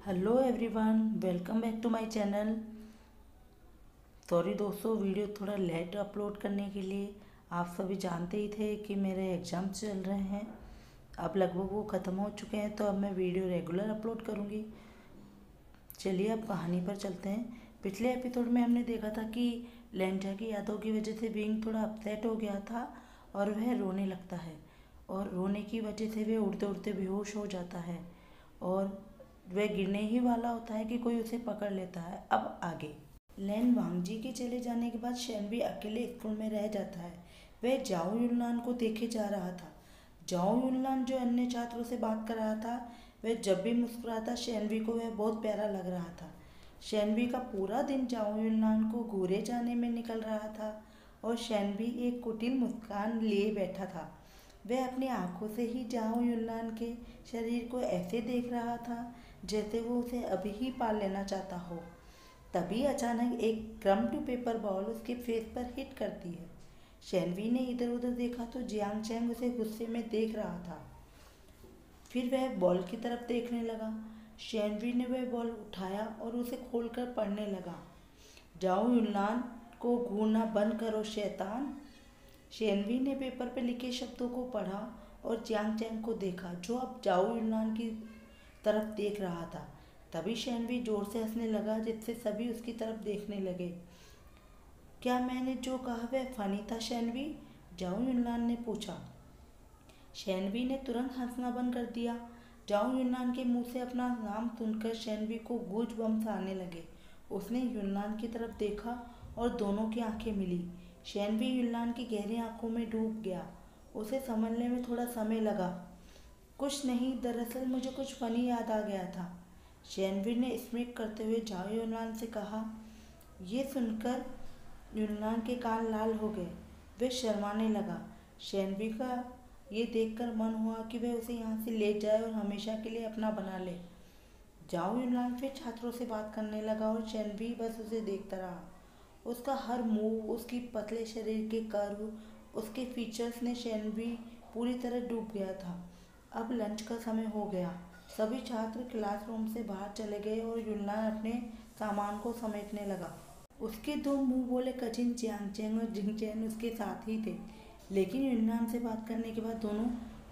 Hello everyone, welcome back to my channel. Sorry दोस्तों, video थोड़ा late upload करने के लिए। आप सभी जानते ही थे कि मेरे एग्ज़ाम्स चल रहे हैं। अब लगभग वो ख़त्म हो चुके हैं, तो अब मैं वीडियो रेगुलर अपलोड करूँगी। चलिए अब कहानी पर चलते हैं। पिछले एपिसोड में हमने देखा था कि लेंचा की यादों की वजह से विंग थोड़ा अपसेट हो गया था और वह रोने लगता है, और रोने की वजह से वह उड़ते उड़ते बेहोश हो जाता है और वह गिरने ही वाला होता है कि कोई उसे पकड़ लेता है। अब आगे लैन वांगजी के चले जाने के बाद शेनवी अकेले स्कूल में रह जाता है। वह जाओ युनलान को देखे जा रहा था। जाओ युनलान जो अन्य छात्रों से बात कर रहा था, वह जब भी मुस्कुराता शेनवी को वह बहुत प्यारा लग रहा था। शेनवी का पूरा दिन जाओ युनलान को घूरे जाने में निकल रहा था और शेनवी एक कुटिल मुस्कान लिए बैठा था। वह अपनी आंखों से ही जाओ युनलान के शरीर को ऐसे देख रहा था जैसे वो उसे अभी ही पाल लेना चाहता हो। तभी अचानक एक क्रम्ड पेपर बॉल उसके फेस पर हिट करती है। शेनवी ने इधर उधर देखा तो जियांग चैंग उसे गुस्से में देख रहा था। फिर वह बॉल की तरफ देखने लगा। शेनवी ने वह बॉल उठाया और उसे खोलकर पढ़ने लगा। जाओ युनलान को घूरना बंद करो शैतान। शेनवी ने पेपर पर लिखे शब्दों को पढ़ा और जियांग चैंग को देखा, जो अब जाओ युनलान की तरफ देख रहा था। तभी शेनवी जोर से हंसने लगा, जिससे सभी उसकी तरफ देखने लगे। क्या मैंने जो कहा वह फनी था शेनवी? जाओ युनलान ने पूछा। शेनवी ने तुरंत हंसना बंद कर दिया। जाओ युनलान के मुंह से अपना नाम सुनकर शेनवी को गूज बम्स आने लगे। उसने युनलान की तरफ देखा और दोनों की आंखें मिली। शेनवी युनलान की गहरी आंखों में डूब गया। उसे समझने में थोड़ा समय लगा। कुछ नहीं, दरअसल मुझे कुछ फनी याद आ गया था, शेनवी ने स्मिक करते हुए जाओ युनलान से कहा। ये सुनकर युनलान के कान लाल हो गए। वे शर्माने लगा। शेनवी का ये देखकर मन हुआ कि वह उसे यहाँ से ले जाए और हमेशा के लिए अपना बना ले। जाओ युनलान फिर छात्रों से बात करने लगा और शेनवी बस उसे देखता रहा। उसका हर मूव, उसकी पतले शरीर के कर्व, उसके फीचर्स ने शेनवी पूरी तरह डूब गया था। अब लंच का समय हो गया। सभी छात्र क्लासरूम से बाहर चले गए और युनलान अपने सामान को समेटने लगा। उसके दो मुंह बोले कजिन जियांगचैंग और जिंगचैन उसके साथ ही थे, लेकिन युनलान से बात करने के बाद दोनों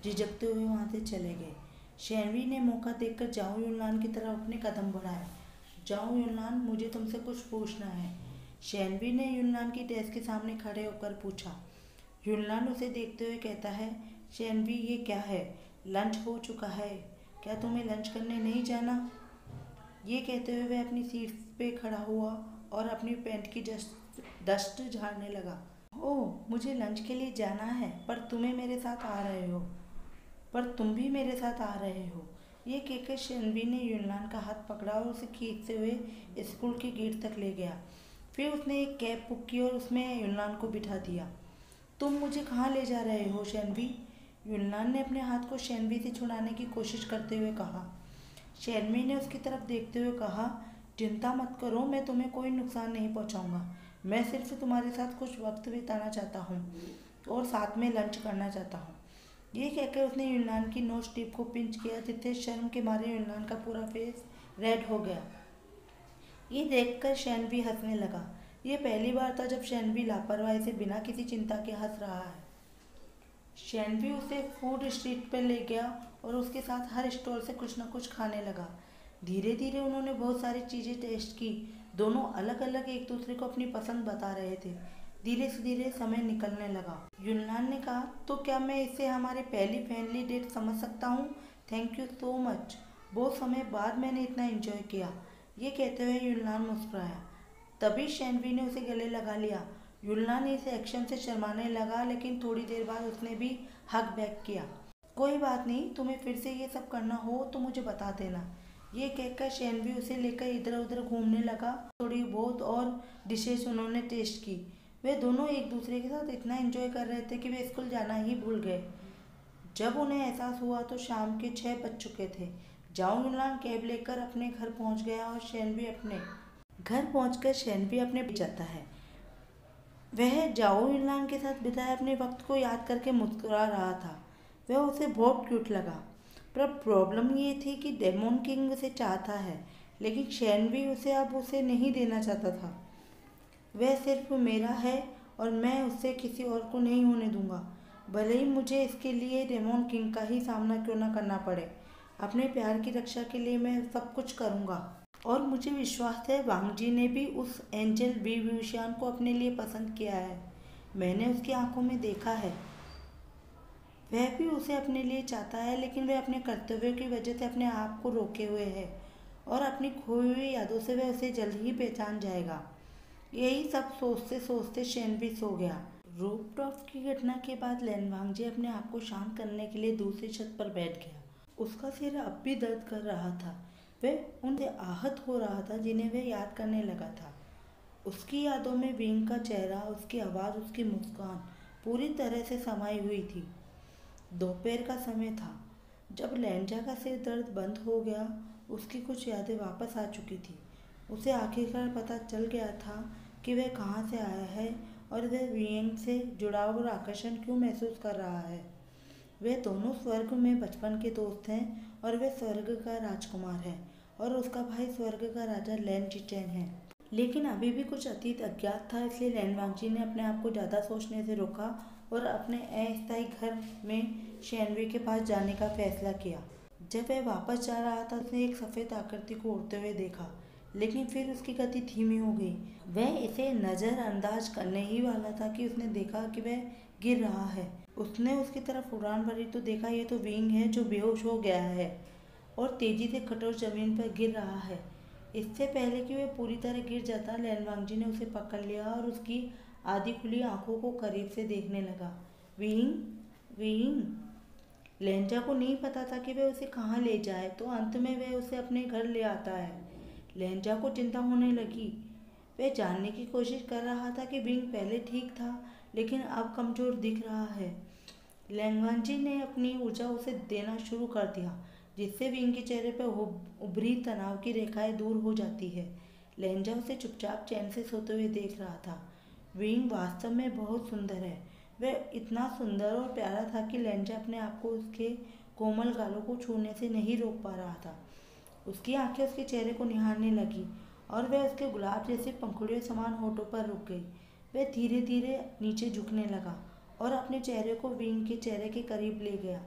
झिझकते हुए वहां से चले गए। शेनवी ने मौका देखकर जाओ युनलान की तरफ अपने कदम बढ़ाए। जाओ युनलान, मुझे तुमसे कुछ पूछना है, शेनवी ने युनलान की डेस्क के सामने खड़े होकर पूछा। युनलान उसे देखते हुए कहता है, शेनवी ये क्या है? लंच हो चुका है, क्या तुम्हें लंच करने नहीं जाना? ये कहते हुए वह अपनी सीट पे खड़ा हुआ और अपनी पैंट की डस्ट झाड़ने लगा। ओह, मुझे लंच के लिए जाना है, पर तुम्हें मेरे साथ आ रहे हो पर तुम भी मेरे साथ आ रहे हो। ये कहकर शेनवी ने युनलान का हाथ पकड़ा और उसे खींचते हुए स्कूल के गेट तक ले गया। फिर उसने एक कैब बुक की और उसमें युनलान को बिठा दिया। तुम मुझे कहाँ ले जा रहे हो शेनवी? युनलान ने अपने हाथ को शेनवी से छुड़ाने की कोशिश करते हुए कहा। शेनवी ने उसकी तरफ देखते हुए कहा, चिंता मत करो, मैं तुम्हें कोई नुकसान नहीं पहुंचाऊंगा। मैं सिर्फ तुम्हारे साथ कुछ वक्त बिताना चाहता हूँ और साथ में लंच करना चाहता हूँ। ये कहकर उसने युनलान की नोज टिप को पिंच किया, जिससे शर्म के मारे युनलान का पूरा फेस रेड हो गया। ये देखकर शेनवी हंसने लगा। ये पहली बार था जब शेनवी लापरवाही से बिना किसी चिंता के हंस रहा है। शेनवी उसे फूड स्ट्रीट पर ले गया और उसके साथ हर स्टॉल से कुछ न कुछ खाने लगा। धीरे धीरे उन्होंने बहुत सारी चीज़ें टेस्ट की। दोनों अलग अलग एक दूसरे को अपनी पसंद बता रहे थे। धीरे से धीरे समय निकलने लगा। युनलान ने कहा, तो क्या मैं इसे हमारी पहली फैमिली डेट समझ सकता हूँ? थैंक यू सो मच, बहुत समय बाद मैंने इतना एंजॉय किया। ये कहते हुए युनलान मुस्कुराया। तभी शेनवी ने उसे गले लगा लिया। युनलान इस एक्शन से शर्माने लगा, लेकिन थोड़ी देर बाद उसने भी हग बैक किया। कोई बात नहीं, तुम्हें फिर से ये सब करना हो तो मुझे बता देना। ये कहकर शेनवी उसे लेकर इधर उधर घूमने लगा। थोड़ी बहुत और डिशेस उन्होंने टेस्ट की। वे दोनों एक दूसरे के साथ इतना एंजॉय कर रहे थे कि वे स्कूल जाना ही भूल गए। जब उन्हें एहसास हुआ तो शाम के 6 बज चुके थे। जाओ युनलान कैब लेकर अपने घर पहुंच गया और शेनवी अपने घर पहुंचकर शेनवी अपने जाता है। वह जाओ युनलान के साथ बिताए अपने वक्त को याद करके मुस्कुरा रहा था। वह उसे बहुत क्यूट लगा। पर प्रॉब्लम ये थी कि डेमोन किंग उसे चाहता है, लेकिन शेनवी उसे अब उसे नहीं देना चाहता था। वह सिर्फ मेरा है और मैं उससे किसी और को नहीं होने दूंगा, भले ही मुझे इसके लिए डेमोन किंग का ही सामना क्यों ना करना पड़े। अपने प्यार की रक्षा के लिए मैं सब कुछ करूंगा। और मुझे विश्वास है वांग जी ने भी उस एंजल बी विषयान को अपने लिए पसंद किया है। मैंने उसकी आंखों में देखा है, वह भी उसे अपने लिए चाहता है, लेकिन वह अपने कर्तव्यों की वजह से अपने आप को रोके हुए है और अपनी खोई हुई यादों से वह उसे जल्द ही पहचान जाएगा। यही सब सोचते सोचते शेन भी सो गया। रूपटॉप की घटना के बाद लैन वांगजी अपने आप को शांत करने के लिए दूसरी छत पर बैठ गया। उसका सिर अब भी दर्द कर रहा था। वह उनसे आहत हो रहा था जिन्हें वह याद करने लगा था। उसकी यादों में विंग का चेहरा, उसकी आवाज़, उसकी मुस्कान पूरी तरह से समाई हुई थी। दोपहर का समय था जब लैंजा का सिर दर्द बंद हो गया। उसकी कुछ यादें वापस आ चुकी थी। उसे आखिरकार पता चल गया था कि वह कहाँ से आया है और वह वियेंग से जुड़ाव और आकर्षण क्यों महसूस कर रहा है। वे दोनों स्वर्ग में बचपन के दोस्त हैं और वह स्वर्ग का राजकुमार है और उसका भाई स्वर्ग का राजा लैन चिचेन है। लेकिन अभी भी कुछ अतीत अज्ञात था, इसलिए लैन वांगजी ने अपने आप को ज़्यादा सोचने से रोका और अपने अस्थायी घर में शेनवी के पास जाने का फैसला किया। जब वह वापस जा रहा था उसने एक सफ़ेद आकृति को उड़ते हुए देखा, लेकिन फिर उसकी गति धीमी हो गई। वह इसे नज़रअंदाज करने ही वाला था कि उसने देखा कि वह गिर रहा है। उसने उसकी तरफ उड़ान भरी तो देखा यह तो विंग है जो बेहोश हो गया है और तेजी से कठोर जमीन पर गिर रहा है। इससे पहले कि वह पूरी तरह गिर जाता, लैन वांगजी ने उसे पकड़ लिया और उसकी आधी खुली आंखों को करीब से देखने लगा। Wing, wing. लैंजा को नहीं पता था कि वह उसे कहाँ ले जाए, तो अंत में वह उसे अपने घर ले आता है। लैंजा को चिंता होने लगी। वह जानने की कोशिश कर रहा था कि विंग पहले ठीक था, लेकिन अब कमज़ोर दिख रहा है। लैंगवांजी ने अपनी ऊर्जा उसे देना शुरू कर दिया, जिससे विंग के चेहरे पर उभरी तनाव की रेखाएं दूर हो जाती है। लैंजा उसे चुपचाप चैन से सोते हुए देख रहा था। विंग वास्तव में बहुत सुंदर है। वह इतना सुंदर और प्यारा था कि लैंजा अपने आप को उसके कोमल गालों को छूने से नहीं रोक पा रहा था। उसकी आंखें उसके चेहरे को निहारने लगी और वह उसके गुलाब जैसे पंखुड़ियों समान होठों पर रुक गई। वह धीरे धीरे नीचे झुकने लगा और अपने चेहरे को विंग के चेहरे के करीब ले गया।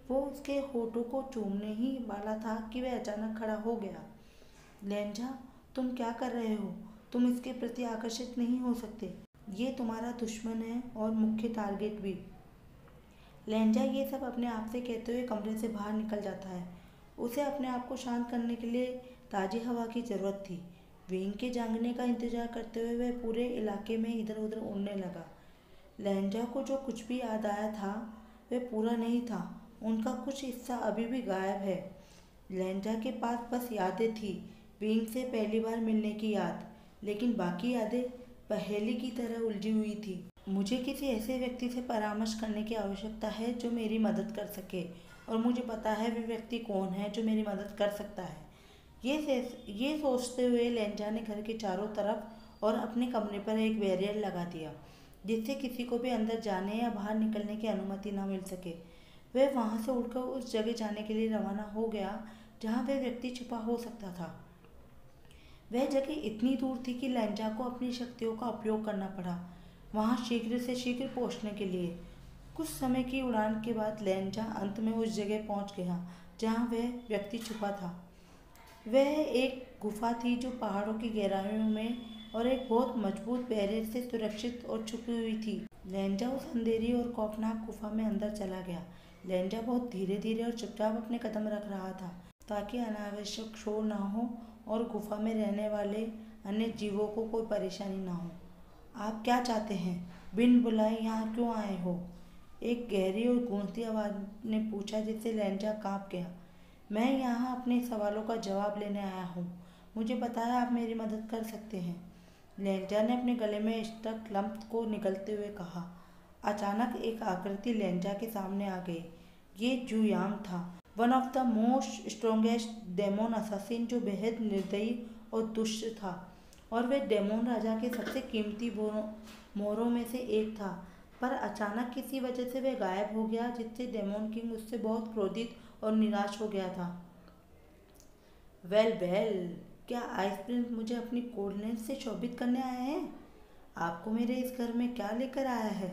वो उसके होठों को चूमने ही वाला था कि वह अचानक खड़ा हो गया। लैंजा, तुम क्या कर रहे हो? तुम इसके प्रति आकर्षित नहीं हो सकते। ये तुम्हारा दुश्मन है और मुख्य टारगेट भी। लैंजा ये सब अपने आप से कहते हुए कमरे से बाहर निकल जाता है। उसे अपने आप को शांत करने के लिए ताज़ी हवा की ज़रूरत थी। विंग के जागने का इंतजार करते हुए वह पूरे इलाके में इधर उधर उड़ने लगा। लैंजा को जो कुछ भी याद आया था वह पूरा नहीं था। उनका कुछ हिस्सा अभी भी गायब है। लैंजा के पास बस यादें थी, विंग से पहली बार मिलने की याद, लेकिन बाकी यादें पहेली की तरह उलझी हुई थी। मुझे किसी ऐसे व्यक्ति से परामर्श करने की आवश्यकता है जो मेरी मदद कर सके, और मुझे पता है वह व्यक्ति कौन है जो मेरी मदद कर सकता है। ये सोचते हुए लैंजा ने घर के चारों तरफ और अपने कमरे पर एक बैरियर लगा दिया, जिससे किसी को भी अंदर जाने या बाहर निकलने की अनुमति न मिल सके। वह वहाँ से उड़कर उस जगह जाने के लिए रवाना हो गया जहाँ वह व्यक्ति छुपा हो सकता था। वह जगह इतनी दूर थी कि लैंजा को अपनी शक्तियों का उपयोग करना पड़ा वहाँ शीघ्र से शीघ्र पहुँचने के लिए। कुछ समय की उड़ान के बाद लैंजा अंत में उस जगह पहुँच गया जहाँ वह व्यक्ति छुपा था। वह एक गुफा थी जो पहाड़ों की गहराइयों में और एक बहुत मजबूत बैरियर से सुरक्षित और छुपी हुई थी। लैंजा उस अंधेरी और खौफनाक गुफा में अंदर चला गया। लैंजा बहुत धीरे धीरे और चुपचाप अपने कदम रख रहा था ताकि अनावश्यक शोर ना हो और गुफा में रहने वाले अन्य जीवों को कोई परेशानी ना हो। आप क्या चाहते हैं? बिन बुलाए यहाँ क्यों आए हो? एक गहरी और गूंजती आवाज़ ने पूछा, जिससे लैंजा कांप गया। मैं यहाँ अपने सवालों का जवाब लेने आया हूँ। मुझे पता है आप मेरी मदद कर सकते हैं। लैंजा ने अपने गले में स्टक लंप को निगलते हुए कहा। अचानक एक आकृति लैंजा के सामने आ गई। ये जुयांग था, one of the most strongest demon assassin, जो बेहद निर्दयी और दुष्ट था और वह डेमोन राजा के सबसे कीमती मोहरों में से एक था। पर अचानक किसी वजह से वह गायब हो गया, जिससे डेमोन किंग उससे बहुत क्रोधित और निराश हो गया था। वेल वेल, क्या आइस प्रिंस मुझे अपनी कोल्डनेस से शोभित करने आया है? आपको मेरे इस घर में क्या लेकर आया है?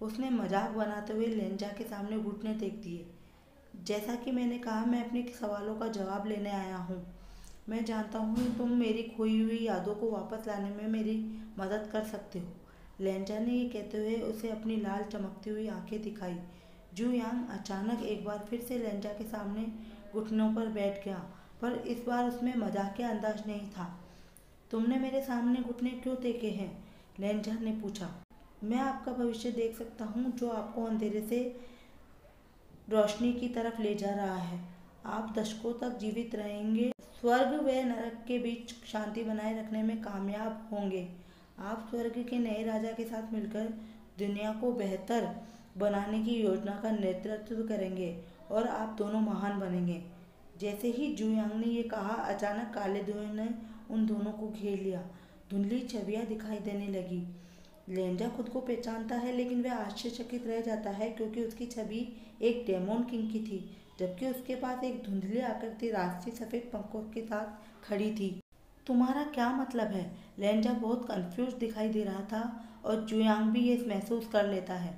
उसने मजाक बनाते हुए लेंजा के सामने घुटने टेक दिए। जैसा कि मैंने कहा, मैं अपने सवालों का जवाब लेने आया हूँ। मैं जानता हूँ तुम मेरी खोई हुई यादों को वापस लाने में मेरी मदद कर सकते हो। लेंजा ने ये कहते हुए उसे अपनी लाल चमकती हुई आंखें दिखाई। जू यांग अचानक एक बार फिर से लेंजा के सामने घुटनों पर बैठ गया, पर इस बार उसमें मजाकिया अंदाज नहीं था। तुमने मेरे सामने घुटने क्यों टेके हैं? लेंजा ने पूछा। मैं आपका भविष्य देख सकता हूँ, जो आपको अंधेरे से रोशनी की तरफ ले जा रहा है। आप दशकों तक जीवित रहेंगे, स्वर्ग व नरक के बीच शांति बनाए रखने में कामयाब होंगे। आप स्वर्ग के नए राजा के साथ मिलकर दुनिया को बेहतर बनाने की योजना का नेतृत्व करेंगे और आप दोनों महान बनेंगे। जैसे ही जू यांग ने ये कहा, अचानक काले धुएं ने उन दोनों को घेर लिया। धुंधली छवियां दिखाई देने लगी। लेंजा खुद को पहचानता है, लेकिन वह आश्चर्यचकित रह जाता है क्योंकि उसकी छवि एक डेमोन किंग की थी, जबकि उसके पास एक धुंधली आकृति राष्ट्रीय सफेद पंखों के साथ खड़ी थी। तुम्हारा क्या मतलब है? लेंजा बहुत कंफ्यूज दिखाई दे रहा था और जुयांग भी ये महसूस कर लेता है।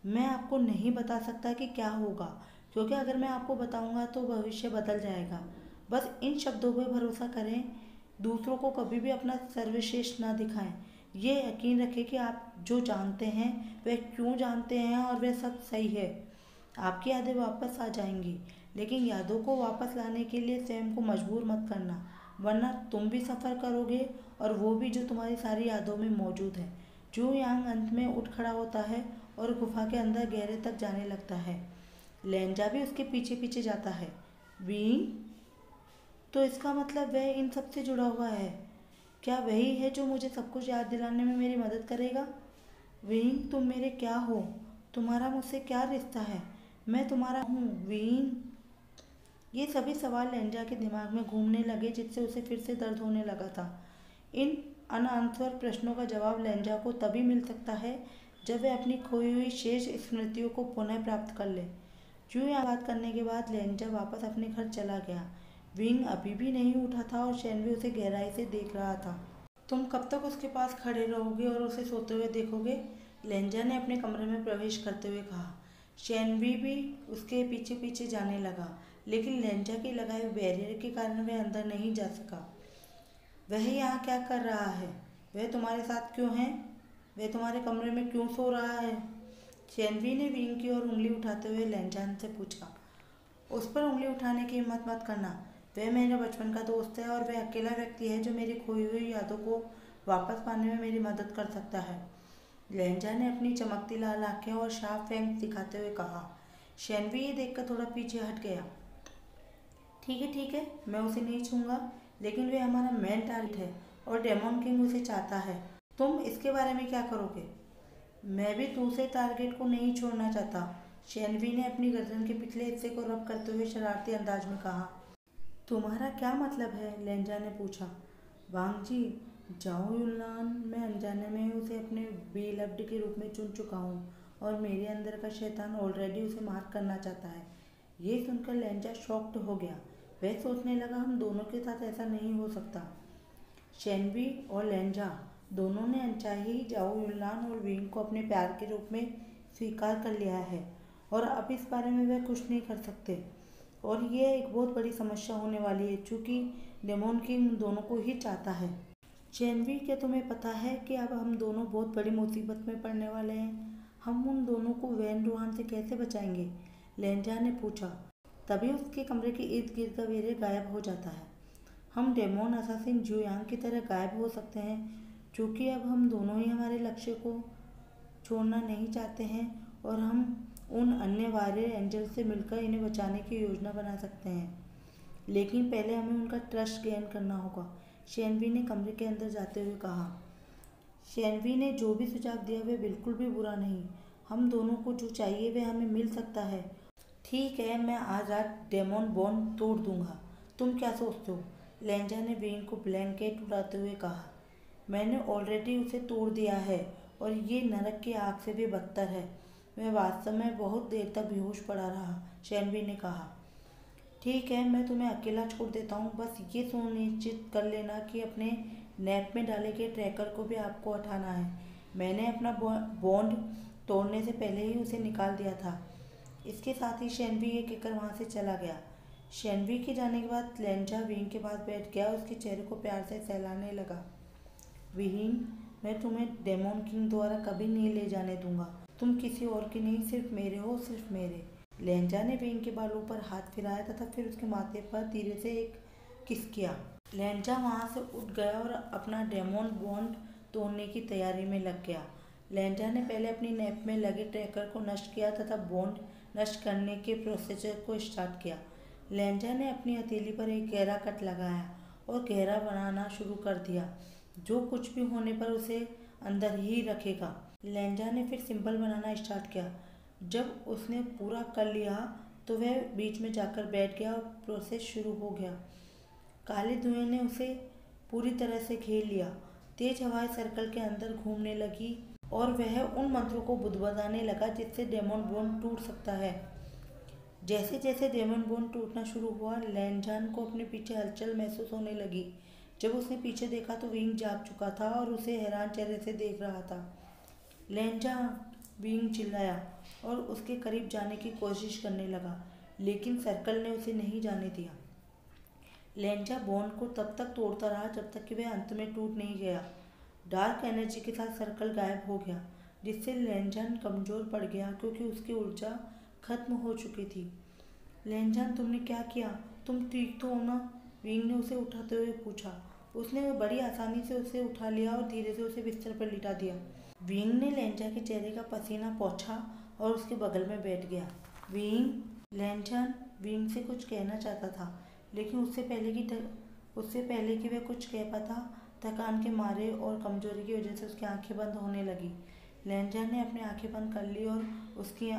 मैं आपको नहीं बता सकता कि क्या होगा, क्योंकि अगर मैं आपको बताऊंगा तो भविष्य बदल जाएगा। बस इन शब्दों पर भरोसा करें, दूसरों को कभी भी अपना सर्वश्रेष्ठ ना दिखाएं। ये यकीन रखें कि आप जो जानते हैं वह क्यों जानते हैं और वह सब सही है। आपकी यादें वापस आ जाएंगी, लेकिन यादों को वापस लाने के लिए स्वयं को मजबूर मत करना, वरना तुम भी सफ़र करोगे और वो भी जो तुम्हारी सारी यादों में मौजूद है। जू यांग अंत में उठ खड़ा होता है और गुफा के अंदर गहरे तक जाने लगता है। लेंजा भी उसके पीछे पीछे जाता है। वीन, तो इसका मतलब वह इन सब से जुड़ा हुआ है। क्या वही है जो मुझे सब कुछ याद दिलाने में मेरी मदद करेगा? वीन, तुम मेरे क्या हो? तुम्हारा मुझसे क्या रिश्ता है? मैं तुम्हारा हूँ वीन। ये सभी सवाल लेंजा के दिमाग में घूमने लगे, जिससे उसे फिर से दर्द होने लगा था। इन अनआंसर प्रश्नों का जवाब लेंजा को तभी मिल सकता है जब वह अपनी खोई हुई शेष स्मृतियों को पुनः प्राप्त कर ले। यूं यहाँ बात करने के बाद लेंजा वापस अपने घर चला गया। विंग अभी भी नहीं उठा था और शेनवी उसे गहराई से देख रहा था। तुम कब तक उसके पास खड़े रहोगे और उसे सोते हुए देखोगे? लेंजा ने अपने कमरे में प्रवेश करते हुए कहा। शेनवी भी उसके पीछे पीछे जाने लगा, लेकिन लेंजा के लगाए हुए बैरियर के कारण वह अंदर नहीं जा सका। वह यहाँ क्या कर रहा है? वह तुम्हारे साथ क्यों है? वह तुम्हारे कमरे में क्यों सो रहा है? शेनवी ने विंग की ओर उंगली उठाते हुए लेंजान से पूछा। उस पर उंगली उठाने की हिम्मत मत करना। वह मेरा बचपन का दोस्त है और वह अकेला व्यक्ति है जो मेरी खोई हुई यादों को वापस पाने में मेरी मदद कर सकता है। लेंजा ने अपनी चमकती लाल आंखें और शार्प फैंग्स दिखाते हुए कहा। शेनवी ये देखकर थोड़ा पीछे हट गया। ठीक है, मैं उसे नहीं छूंगा, लेकिन वह हमारा मेन टारगेट है और डेमन किंग उसे चाहता है। तुम इसके बारे में क्या करोगे? मैं भी दूसरे टारगेट को नहीं छोड़ना चाहता। शेनवी ने अपनी गर्दन के पिछले हिस्से को रब करते हुए शरारती अंदाज में कहा। तुम्हारा क्या मतलब है? लेंजा ने पूछा। वांग जी, जाओ युनलान, मैं अनजाने में ही उसे अपने बेलव्ड के रूप में चुन चुका हूँ और मेरे अंदर का शैतान ऑलरेडी उसे मार करना चाहता है। ये सुनकर लेंजा शॉक्ड हो गया। वह सोचने लगा, हम दोनों के साथ ऐसा नहीं हो सकता। शेनवी और लेंजा दोनों ने अनचाही जाओ युनलान और विंग को अपने प्यार के रूप में स्वीकार कर लिया है और अब इस बारे में वह कुछ नहीं कर सकते। और यह एक बहुत बड़ी समस्या होने वाली है, चूँकि डेमोन किंग दोनों को ही चाहता है। शेनवी, क्या तुम्हें पता है कि अब हम दोनों बहुत बड़ी मुसीबत में पड़ने वाले हैं? हम उन दोनों को वैन रूहान से कैसे बचाएंगे? लेंजा ने पूछा। तभी उसके कमरे के इर्द गिर्द का बैरियर गायब हो जाता है। हम डेमोन असासिन जू यांग की तरह गायब हो सकते हैं, क्योंकि अब हम दोनों ही हमारे लक्ष्य को छोड़ना नहीं चाहते हैं और हम उन अन्य वारियर एंजल से मिलकर इन्हें बचाने की योजना बना सकते हैं। लेकिन पहले हमें उनका ट्रस्ट गेन करना होगा, शेनवी ने कमरे के अंदर जाते हुए कहा। शेनवी ने जो भी सुझाव दिया वह बिल्कुल भी बुरा नहीं। हम दोनों को जो चाहिए वह हमें मिल सकता है। ठीक है, मैं आज रात डेमोन बॉन्ड तोड़ दूंगा। तुम क्या सोचते हो? लेंजा ने विंग को ब्लैंकेट उड़ाते हुए कहा। मैंने ऑलरेडी उसे तोड़ दिया है और ये नरक की आग से भी बदतर है। मैं वास्तव में बहुत देर तक बेहोश पड़ा रहा, शेनवी ने कहा। ठीक है, मैं तुम्हें अकेला छोड़ देता हूँ, बस ये सुनिश्चित कर लेना कि अपने नैप में डाले गए ट्रैकर को भी आपको हटाना है। मैंने अपना बॉन्ड तोड़ने से पहले ही उसे निकाल दिया था। इसके साथ ही शेनवी ये कहकर वहाँ से चला गया। शेनवी के जाने के बाद लेंजा विंग के पास बैठ गया, उसके चेहरे को प्यार से सहलाने लगा। विंग, मैं तुम्हें डेमोन किंग द्वारा कभी नहीं ले जाने दूंगा। तुम किसी और के नहीं, सिर्फ मेरे हो, सिर्फ मेरे। लेंजा ने विंग के बालों पर हाथ फिराया तथा फिर उसके माथे पर धीरे से एक किस किया। लेंजा वहाँ से उठ गया और अपना डेमोन बॉन्ड तोड़ने की तैयारी में लग गया। लेंजा ने पहले अपनी नैप में लगे ट्रैकर को नष्ट किया तथा बॉन्ड नष्ट करने के प्रोसीजर को स्टार्ट किया। लेंजा ने अपनी हथेली पर एक गहरा कट लगाया और गहरा बनाना शुरू कर दिया, जो कुछ भी होने पर उसे अंदर ही रखेगा। लेंजा ने फिर सिंबल बनाना स्टार्ट किया। जब उसने पूरा कर लिया तो वह बीच में जाकर बैठ गया और प्रोसेस शुरू हो गया। काले धुएं ने उसे पूरी तरह से घेर लिया। तेज हवाएं सर्कल के अंदर घूमने लगी और वह उन मंत्रों को बुदबुदाने लगा जिससे डेमन बोन टूट सकता है। जैसे जैसे डेमन बोन टूटना शुरू हुआ, लेंजान को अपने पीछे हलचल महसूस होने लगी। जब उसने पीछे देखा तो विंग जाग चुका था और उसे हैरान चेहरे से देख रहा था। लेंजा, विंग चिल्लाया और उसके करीब जाने की कोशिश करने लगा, लेकिन सर्कल ने उसे नहीं जाने दिया। लेंजा बॉन्ड को तब तक तोड़ता रहा जब तक कि वह अंत में टूट नहीं गया। डार्क एनर्जी के साथ सर्कल गायब हो गया, जिससे लेंजान कमजोर पड़ गया क्योंकि उसकी ऊर्जा खत्म हो चुकी थी। लेंजान, तुमने क्या किया? तुम ठीक तो हो ना? विंग ने उसे उठाते हुए पूछा। उसने बड़ी आसानी से उसे उठा लिया और धीरे से उसे बिस्तर पर लिटा दिया। विंग ने लेंजा के चेहरे का पसीना पोंछा और उसके बगल में बैठ गया। विंग, लेंजान विंग से कुछ कहना चाहता था, लेकिन उससे पहले कि वह कुछ कह पाता, थकान के मारे और कमजोरी की वजह से उसकी आंखें बंद होने लगी। लेंजान ने अपनी आंखें बंद कर ली और उसकी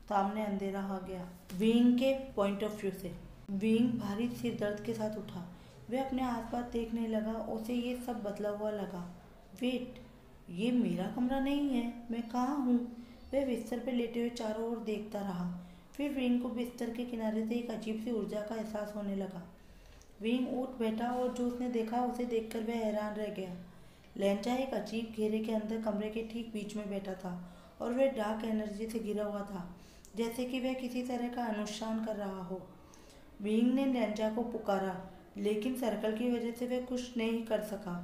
सामने अंधेरा आ गया। विंग के पॉइंट ऑफ व्यू से विंग भारी सिर दर्द के साथ उठा। वह अपने आसपास देखने लगा, उसे ये सब बदला हुआ लगा। वेट, ये मेरा कमरा नहीं है, मैं कहाँ हूँ? वह बिस्तर पर लेटे हुए चारों ओर देखता रहा। फिर विंग को बिस्तर के किनारे से एक अजीब सी ऊर्जा का एहसास होने लगा। विंग उठ बैठा और जो उसने देखा उसे देखकर वह हैरान रह गया। लेंजा एक अजीब घेरे के अंदर कमरे के ठीक बीच में बैठा था और वह डार्क एनर्जी से घिरा हुआ था, जैसे कि वह किसी तरह का अनुष्ठान कर रहा हो। विंग ने लेंजा को पुकारा, लेकिन सर्कल की वजह से वह कुछ नहीं कर सका।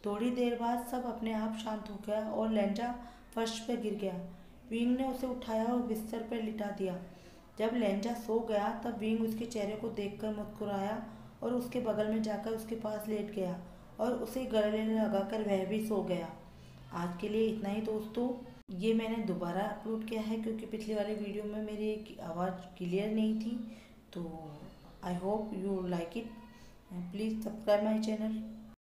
थोड़ी देर बाद सब अपने आप शांत हो गया और लेंजा फर्श पर गिर गया। विंग ने उसे उठाया और बिस्तर पर लिटा दिया। जब लेंजा सो गया तब विंग उसके चेहरे को देखकर मुस्कुराया और उसके बगल में जाकर उसके पास लेट गया और उसे गले लगाकर वह भी सो गया। आज के लिए इतना ही दोस्तों। ये मैंने दोबारा अपलोड किया है क्योंकि पिछले वाले वीडियो में मेरी आवाज़ क्लियर नहीं थी। तो I hope you like it and please subscribe my channel.